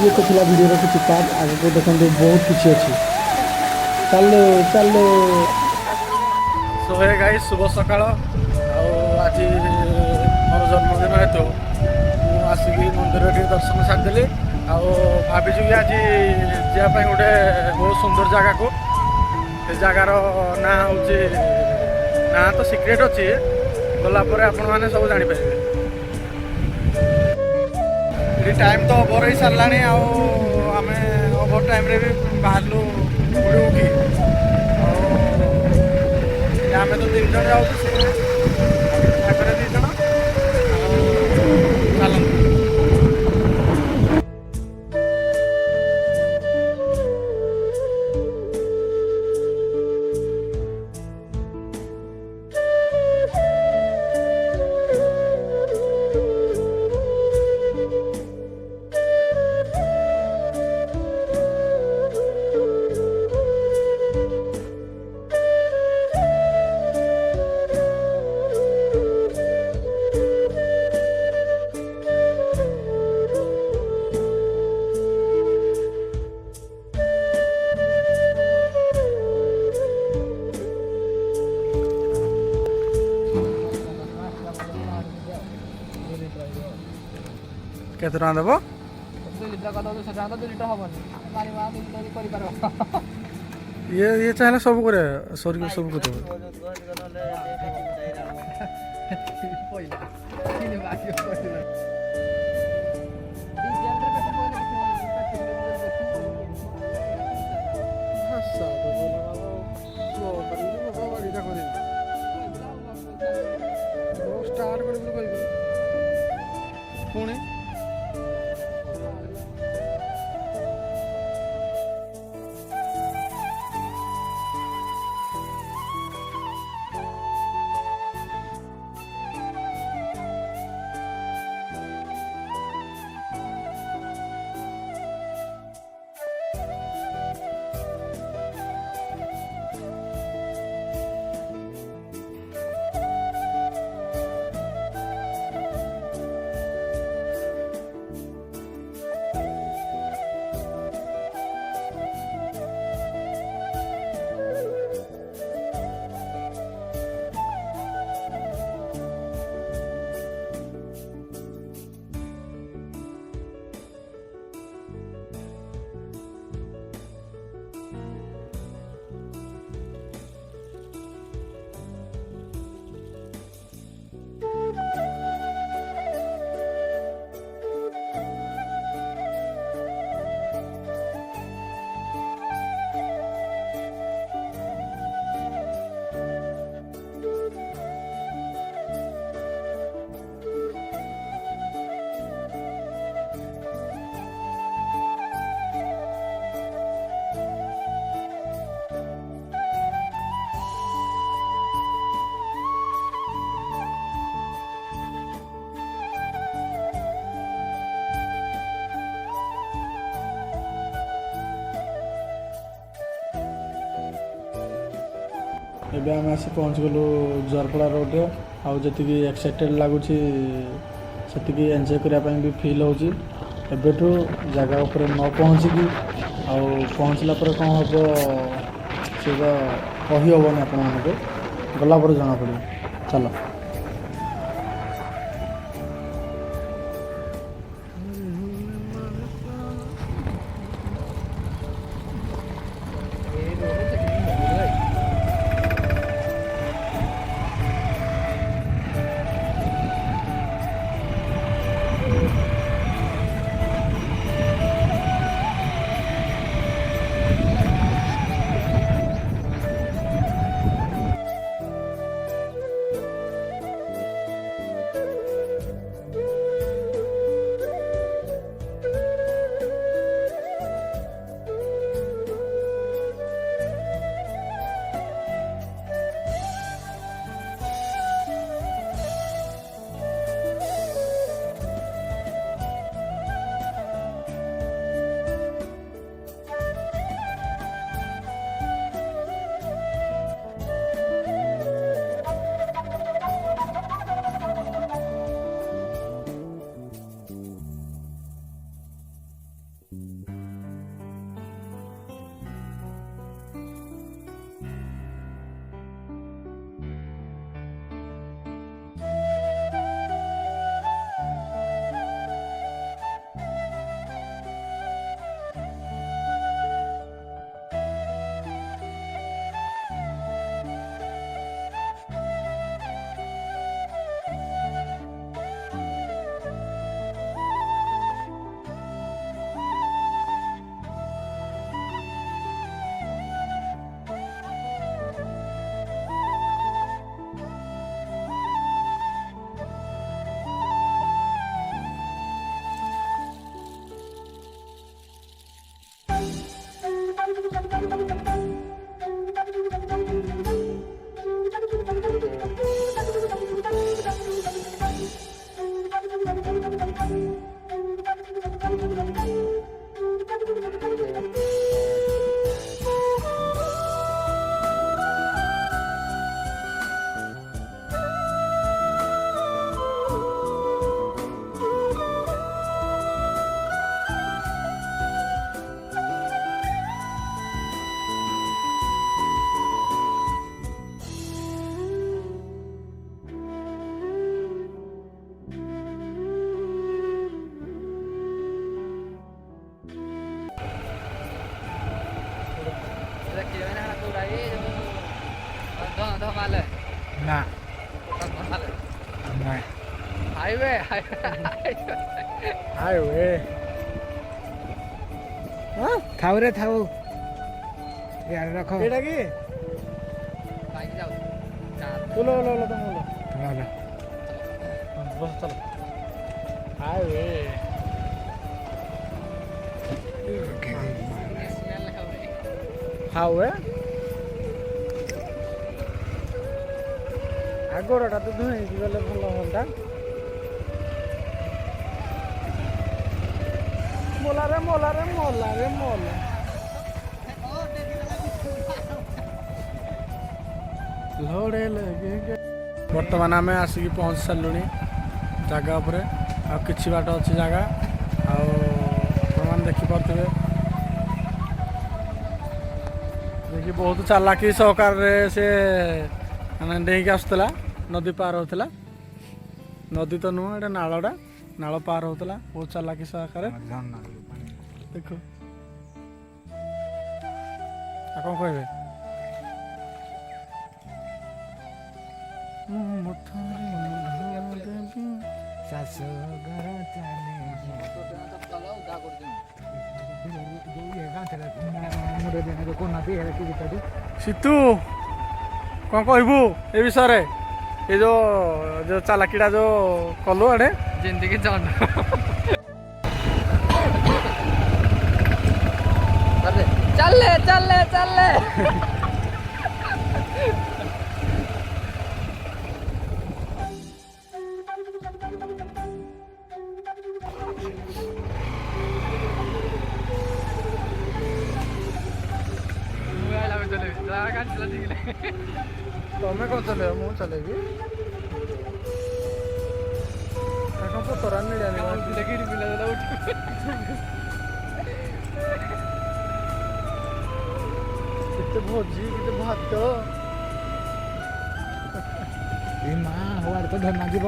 ये तो थिला वीडियो किसी पार्ट आगे को देखते बहुत किसी अच्छी चलो चलो सो हे गाइस शुभ सकाळ आज मोर जन्मदिन हेतु आसिक मंदिर दर्शन सारिदेली भाविचु कि आज जावाई गोटे बहुत सुंदर जगह को से जगार ना हूँ ना तो सिक्रेट अच्छी गलापर आपण मैंने सब जापर ये टाइम तो ओवर हो सारा आम ओवर टाइम रे भी बाहर उड़ू कि आम तो 3 जन जाऊँ से 2 जन चलते केते टका देव 2 लिटर का दो सेटा 2 लिटर हबन मारी मा 2 लिटर करि पारबो ये चाहे सब करे सर सब कर पहिला किने बाकी पहिला स्टार्ट पुणी ଏବେ ଆମେ ଆସି ପହଞ୍ଚିଗଲୁ ଜରପଡ଼ା ରୋଡ଼ରେ ଆଉ ଯେତିକି ଏକ୍ସାଇଟେଡ଼ ଲାଗୁଛି ସେତିକି ଏନ୍ଜୟ କରିବା ପାଇଁ ବି ଫିଲ୍ ହେଉଛି ଏବେଠୁ ଜାଗା ଉପରେ ନ ପହଞ୍ଚିକି ଆଉ ପହଞ୍ଚିଲା ପରେ କ'ଣ ହେବ ସେଇଟା କହିହେବନି ଆପଣମାନଙ୍କୁ ଗଲା ପରେ ଜଣାପଡ଼ିବ ଚାଲ ଧମାଲେ ନା ଧମାଲେ ନାଇଁ ହାଇୱେ ହାଇୱେ ଥାଉ ରେ ଥାଉ ଇଆଡ଼େ ରଖ ଏଇଟା କି ବାଇକ୍ ଯାଉଛି ଓଲୋ ଓଲୋ ଓଲୋ ତମେ ଓଲୋ ଭଲ ବସ ଚାଲ ହାଇୱେ ହାଇୱେ ଆଗରଟା ତ ଧୁଇଁକି ଗଲେ ଭଲ ହୁଅନ୍ତା ମୋଲାରେ ମୋଲାରେ ମୋଲାରେ ମୋଲା ବର୍ତ୍ତମାନ ଆମେ ଆସିକି ପହଞ୍ଚି ସାରିଲୁଣି ଜାଗା ଉପରେ ଆଉ କିଛି ବାଟ ଅଛି ଜାଗା ଆଉ ଆପଣମାନେ ଦେଖିପାରୁଥିବେ ଦେଖି ବହୁତ ଚାଲାକି ସହକାରରେ ସେ ମାନେ ଡେଇଁକି ଆସୁଥିଲା ନଦୀ ପାର ହେଉଥିଲା ନଦୀ ତ ନୁହଁ ଏଇଟା ନାଳଟା ନାଳ ପାର ହେଉଥିଲା ବହୁତ ଚାଲାକି ସହକାରେ ଦେଖ ଆଉ କ'ଣ କହିବେ ଶାଶୁ ଘର ସିତୁ କ'ଣ କହିବୁ ଏ ବିଷୟରେ ଏ ଯୋଉ ଚାଲାକିଟା ଯୋଉ କଲୁ ଆଡ଼େ जिंदगी जान चल ले चल ले चल ले ତମେ କ'ଣ ଚଲେଇବ ମୁଁ ଚଲେଇବି କ'ଣ ପତରା କେତେ ଭୋଜି କେତେ ଭାତ ଏ ମା ହୱାର ତ ଧର୍ମା ଯିବ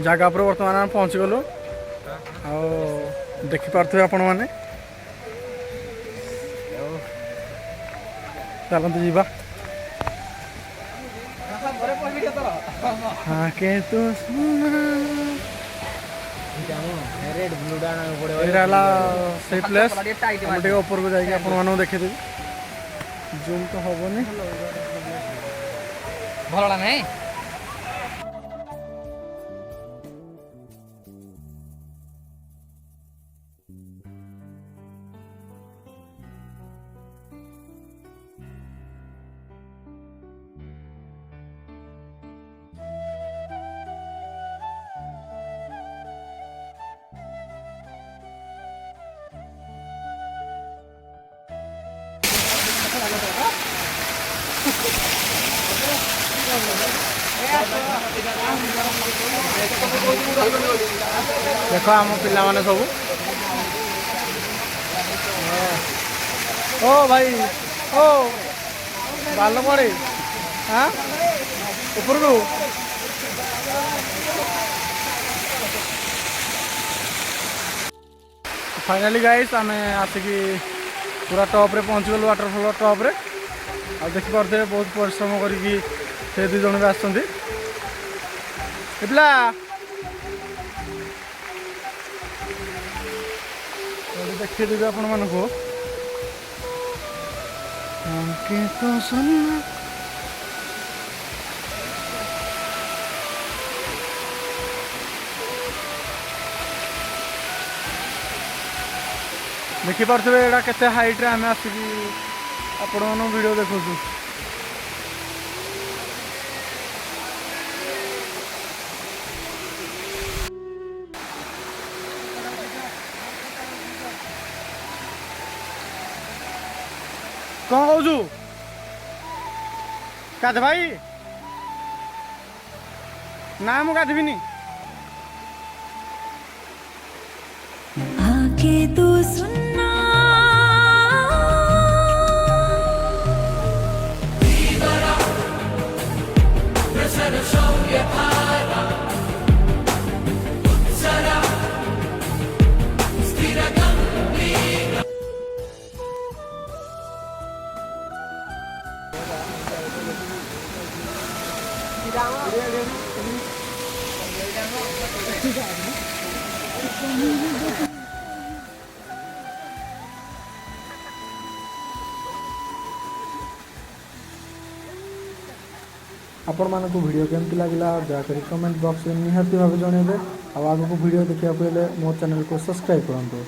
ଜାଗା ଉପରେ ବର୍ତ୍ତମାନ ଆମେ ପହଞ୍ଚିଗଲୁ ଆଉ ଦେଖିପାରୁଥିବେ ଆପଣମାନେ ଚାଲନ୍ତୁ ଯିବା କିନ୍ତୁ ଏଇଟା ହେଲା ସେଇ ପ୍ଲେସ୍ ଆମେ ଟିକେ ଉପରକୁ ଯାଇକି ଆପଣମାନଙ୍କୁ ଦେଖେଇଦେବି ଜୁମ୍ ତ ହବନି भलड़ा नहीं ଦେଖ ଆମ ପିଲାମାନେ ସବୁ ଓ ଭାଇ ଓ ବାଲ ପଡ଼େ ହଁ ଉପରକୁ फाइनाली गाइस आमे आसिकी पूरा टॉप रे पहुँचीगलु वाटरफॉल टॉप रे आ देखिपे बहुत परिश्रम करी से दुई जन भी आसछन्ती पिला देखिए देवी आपण मानक देखिपे यहाँ के हाइट रे आम आसिकी आपण वीडियो देखु କ'ଣ କହୁଛୁ ଗାଧେ ଭାଇ ନା ମୁଁ ଗାଧେବିନି आके तू सुनना आपण मानक वीडियो केमती लगिला दयाकोरी कमेंट बॉक्स में निहाती भाव जनइबे। आगक वीडियो देखा मो चैनल को सब्सक्राइब करूँ।